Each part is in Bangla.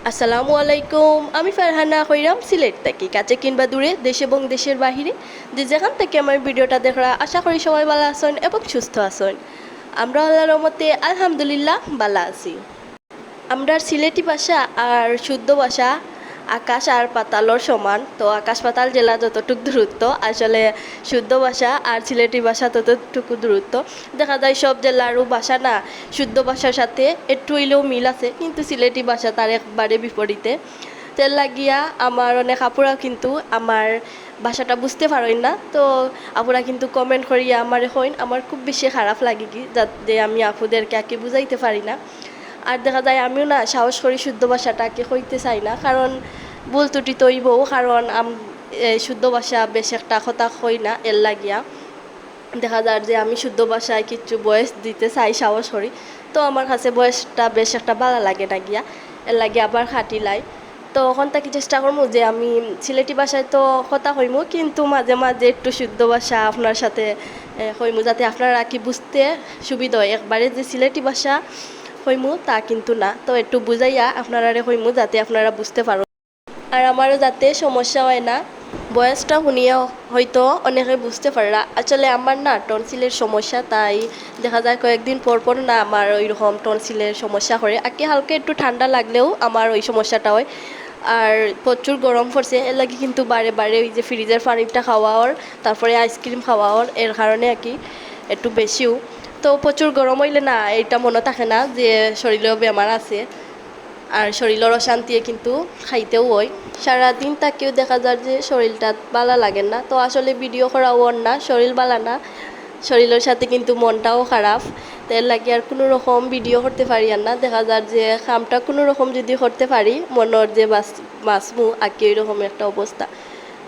আসসালামু আলাইকুম। আমি ফারহানা কইরাম সিলেট থেকে কাছে কিংবা দূরে দেশে এবং দেশের বাহিরে যে যেখান থেকে আমার ভিডিওটা দেখরা আশা করি সবাই ভালো আছেন এবং সুস্থ আছেন। আমরা আল্লাহর রহমতে আলহামদুলিল্লাহ ভালো আছি। আমরা সিলেটি ভাষা আর শুদ্ধ ভাষা আকাশ আর পাতালর সমান। তো আকাশ পাতাল জেলা যতটুকু দূরত্ব আসলে শুদ্ধ ভাষা আর সিলেটি ভাষা ততটুকু দূরত্ব। দেখা যায় সব জেলারও ভাষা না শুদ্ধ ভাষার সাথে একটু হইলেও মিল আছে, কিন্তু সিলেটি ভাষা তার একবারে বিপরীতে। তেল লাগিয়া আমার অনেক আপুরা কিন্তু আমার ভাষাটা বুঝতে পারেন না, তো আপুরা কিন্তু কমেন্ট করিয়া আমার হইন আমার খুব বেশি খারাপ লাগে কি যাতে আমি আপুদেরকে আগে বুঝাইতে পারি না। আর দেখা যায় আমিও না সাহস করি শুদ্ধ ভাষাটাকে কইতে চাই না, কারণ ভুল ত্রুটি তৈবও, কারণ শুদ্ধ ভাষা বেশ একটা কথা কই না এর লাগিয়া। দেখা যায় যে আমি শুদ্ধ ভাষায় কিছু বয়স দিতে চাই সাহস করি, তো আমার কাছে বয়সটা বেশ একটা ভালো লাগে না গিয়া, এর লাগে আবার খাটি লাই। তো ওখান থেকে চেষ্টা করবো যে আমি সিলেটি ভাষায় তো কথা কইমু, কিন্তু মাঝে মাঝে একটু শুদ্ধ ভাষা আপনার সাথে কইমু যাতে আপনারা কি বুঝতে সুবিধা হয়। একবারে যে সিলেটি ভাষা কইমু তা কিন্তু না, তো একটু বুঝাইয়া আপনারা কইমু যাতে আপনারা বুঝতে পারো আর আমারও যাতে সমস্যা হয় না। বয়সটা শুনিয়ে হয়তো অনেকে বুঝতে পাররা আসলে আমার না টনসিলের সমস্যা, তাই দেখা যায় কয়েকদিন পর পর না আমার ওই রকম টনসিলের সমস্যা করে। আগে হালকা একটু ঠান্ডা লাগলেও আমার ওই সমস্যাটা হয়। আর প্রচুর গরম পড়ছে এর লাগে কিন্তু বারে বারে ওই যে ফ্রিজের পানিটা খাওয়ার, তারপরে আইসক্রিম খাওয়ার, এর কারণে আর কি একটু বেশিও। তো প্রচুর গরম হইলে না এটা মনে থাকে না যে শরীরেও বেমার আছে, আর শরীরের অশান্তি কিন্তু খাইতেও হয়। সারাদিন তাকেও দেখা যায় যে শরীরটা ভালো লাগে না, তো আসলে ভিডিও করাও না, শরীর ভালো না, শরীরের সাথে কিন্তু মনটাও খারাপ। তো এর লাগে আর কোনো রকম ভিডিও করতে পারি আর না। দেখা যায় যে কামটা কোনো রকম যদি করতে পারি মনের যে বাঁচমু আঁকি ওই রকম একটা অবস্থা।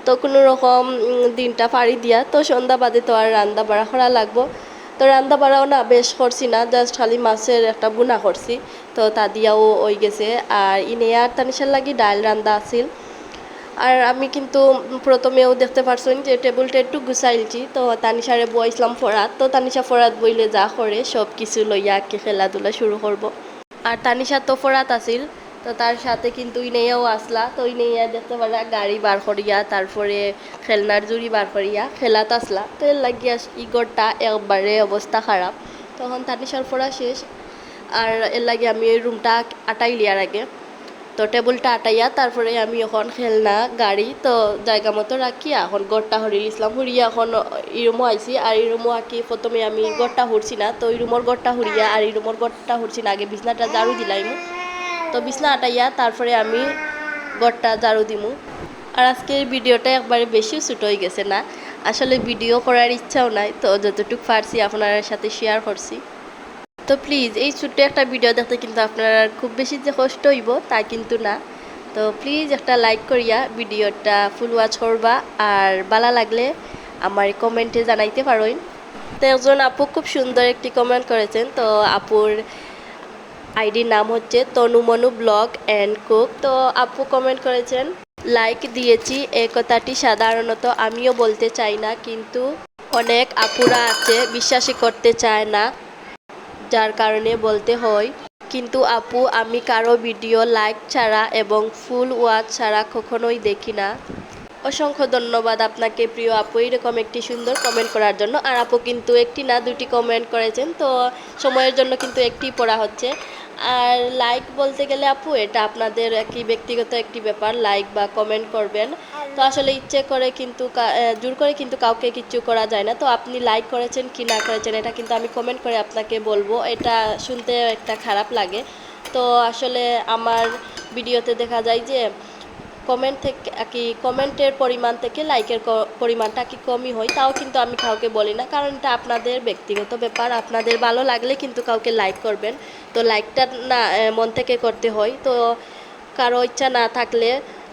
তো কোনো রকম দিনটা পাড়ি দিয়া তো সন্ধ্যা বাদে তো আর রান্না বাড়া করা লাগবো। তো রান্না বাড়াও না বেশ করছি না, জাস্ট খালি মাছের একটা বুনা করছি, তো তা দিয়াও ওই গেছে। আর ইনে আর তানিশার লাগি ডাল রান্দা আছিল। আর আমি কিন্তু প্রথমেও দেখতে পারছেন যে টেবিলটা একটু গুছাইলছি, তো তানিশারে বইছিলাম ফরাত, তো তানিশা ফরাত বইলে যা করে সব কিছু লইয়া কি খেলাধুলা শুরু করব। আর তানিশা তো ফরাত আছিল, তো তার সাথে কিন্তু ইনেয়াও আসলা, তো ইনেয়া দেখতে পারা গাড়ি বার করিয়া তারপরে খেলনার জুড়ি বার করিয়া খেলাত আসলা, তো এর লাগিয়া ইগরটা একবারে অবস্থা খারাপ। তখন তানিশার পড়া শেষ, আর এর লাগে আমি ওই রুমটা আটাই লিয়ার আগে তো টেবিলটা আটাইয়া তারপরে আমি এখন খেলনা গাড়ি তো জায়গা মতো রাখি এখন গড়টা হরিয়ে ইসলাম হুড়িয়া এখন এই রুমও আইসি। আর এই রুমও আঁকি প্রথমে আমি গড়টা হুড়ছি না, তো এই রুমর গড়টা হুড়িয়া আর এই রুমর গড়টা হুড়ছি না, আগে বিছনাটা ঝাড়ু দিলাম, তো বিছনা আটাইয়া তারপরে আমি গড়টা ঝাড়ু দিমু। আর আজকের ভিডিওটা একবারে বেশি ছোটো হয়ে গেছে না, আসলে ভিডিও করার ইচ্ছাও নাই, তো যতটুকু পারছি আপনার সাথে শেয়ার করছি। তো প্লিজ এই ছোট্ট একটা ভিডিও দেখতে কিন্তু আপনার খুব বেশি যে কষ্ট হইব তা কিন্তু না, তো প্লিজ একটা লাইক করিয়া ভিডিওটা ফুল ওয়াচ করবা, আর ভালো লাগলে আমার কমেন্টে জানাইতে পারেন। তো একজন আপু খুব সুন্দর একটি কমেন্ট করেছেন, তো আপুর আইডির নাম হচ্ছে তনুমনু ব্লগ অ্যান্ড কুক। তো আপু কমেন্ট করেছেন, লাইক দিয়েছি এই কথাটি সাধারণত আমিও বলতে চাই না, কিন্তু অনেক আপুরা আছে বিশ্বাসই করতে চায় না, যার কারণে বলতে হয়। কিন্তু আপু আমি কারো ভিডিও লাইক ছাড়া এবং ফুল ওয়াচ ছাড়া কখনোই দেখি না। অসংখ্য ধন্যবাদ আপনাকে প্রিয় আপু এরকম একটি সুন্দর কমেন্ট করার জন্য। আর আপু কিন্তু একটি না দুটি কমেন্ট করেছেন, তো সময়ের জন্য কিন্তু একটি পড়া হচ্ছে। আর লাইক বলতে গেলে আপু এটা আপনাদের একটি ব্যক্তিগত একটি ব্যাপার, লাইক বা কমেন্ট করবেন, তো আসলে ইচ্ছে করে কিন্তু জোর করে কিন্তু কাউকে কিচ্ছু করা যায় না। তো আপনি লাইক করেছেন কি না করেছেন এটা কিন্তু আমি কমেন্ট করে আপনাকে বলবো, এটা শুনতে একটা খারাপ লাগে। তো আসলে আমার ভিডিওতে দেখা যায় যে কমেন্ট থেকে কি কমেন্টের পরিমাণ থেকে লাইকের পরিমাণটা কি কমই হয়, তাও কিন্তু আমি কাউকে বলি না, কারণ এটা আপনাদের ব্যক্তিগত ব্যাপার, আপনাদের ভালো লাগলে কিন্তু কাউকে লাইক করবেন। তো লাইকটা না মন থেকে করতে হয়, তো কারো ইচ্ছা না থাকলে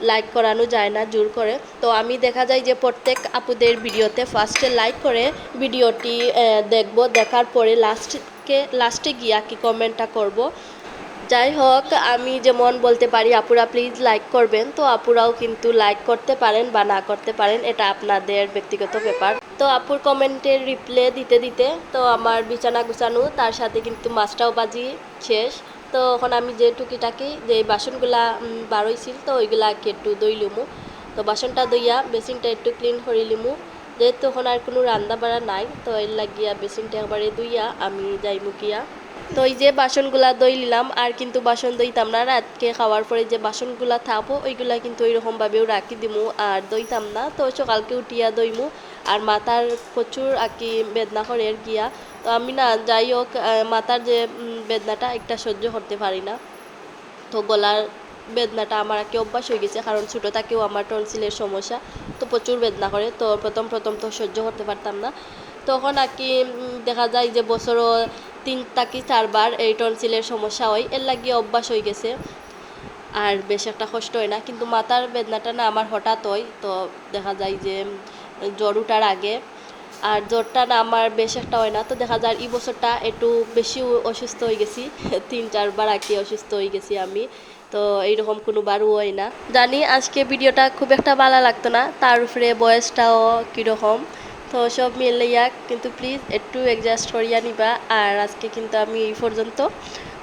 লাইক করানো যায় না জোর করে। তো আমি দেখা যায় যে প্রত্যেক আপুদের ভিডিওতে ফার্স্টে লাইক করে ভিডিওটি দেখব, দেখার পরে লাস্টে গিয়া কি কমেন্টটা করব। যাই হোক আমি যেমন বলতে পারি আপুরা প্লিজ লাইক করবেন, তো আপুরাও কিন্তু লাইক করতে পারেন বা না করতে পারেন, এটা আপনাদের ব্যক্তিগত ব্যাপার। তো আপুর কমেন্টের রিপ্লাই দিতে দিতে তো আমার বিছানা গুছানো তার সাথে কিন্তু মাছটাও বাজি শেষ। তো এখন আমি যে টুকিটাকি যে বাসনগুলা বার হইছিল তো ওইগুলা আর কি একটু দই লিমু। তো বাসনটা দইয়া বেসিনটা একটু ক্লিন করে লিমু, যেহেতু এখন আর কোনো রান্না বাড়া নাই তো এর লাগিয়া বেসিনটা একবারে দইয়া আমি যাইমু গিয়া। তো এই যে বাসনগুলা দই নিলাম, আর কিন্তু বাসন দইতাম না, রাতকে খাওয়ার পরে যে বাসনগুলা থাকবো ওইগুলা কিন্তু ওইরকমভাবেও রাখি দিমু আর দইতাম না। তো সকালকে উঠিয়া দইমু। আর মাথার প্রচুর আর কি বেদনা করে আর গিয়া। তো আমি না যাই হোক মাথার যে বেদনাটা একটা সহ্য করতে পারি না। তো গলার বেদনাটা আমার আর কি অভ্যাস হয়ে গেছে, কারণ ছোটো থেকেও আমার টনসিলের সমস্যা, তো প্রচুর বেদনা করে। তো প্রথম প্রথম তো সহ্য করতে পারতাম না, তখন আর কি দেখা যায় যে বছরও 3 থেকে 4 বার এই টনসিলের সমস্যা হয়, এর লাগিয়ে অভ্যাস হয়ে গেছে আর বেশ একটা কষ্ট হয় না। কিন্তু মাথার বেদনাটা না আমার হঠাৎ হয়, তো দেখা যায় যে জ্বর উঠার আগে, আর জ্বরটা না আমার বেশ একটা হয় না। তো দেখা যায় এই বছরটা একটু বেশি অসুস্থ হয়ে গেছি 3-4 বার আর কি অসুস্থ হয়ে গেছি আমি। তো এইরকম কোনো বারও হয় না। জানি আজকে ভিডিওটা খুব একটা ভালো লাগতো না, তার উপরে বয়সটাও কীরকম, তো সব মিলাইয়া কিন্তু প্লিজ একটু অ্যাডজাস্ট করিয়া নিবা। আর আজকে কিন্তু আমি এই পর্যন্ত।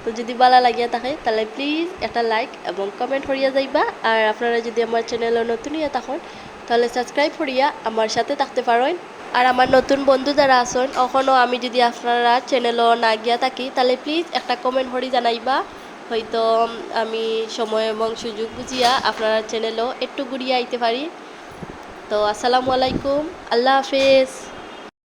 তো যদি ভালো লাগিয়া থাকে তাহলে প্লিজ একটা লাইক এবং কমেন্ট করিয়া যাইবা। আর আপনারা যদি আমার চ্যানেলে নতুন হইয়া থাকেন তাহলে সাবস্ক্রাইব করিয়া আমার সাথে থাকতে পারেন। আর আমার নতুন বন্ধু যারা আছেন এখনও আমি যদি আপনারা চ্যানেলও না গিয়া থাকি তাহলে প্লিজ একটা কমেন্ট করে জানাইবা, হয়তো আমি সময় এবং সুযোগ বুঝিয়া আপনার চ্যানেলও একটু ঘুরিয়ে আইতে পারি। তো আসসালামু আলাইকুম, আল্লাহ হাফেজ।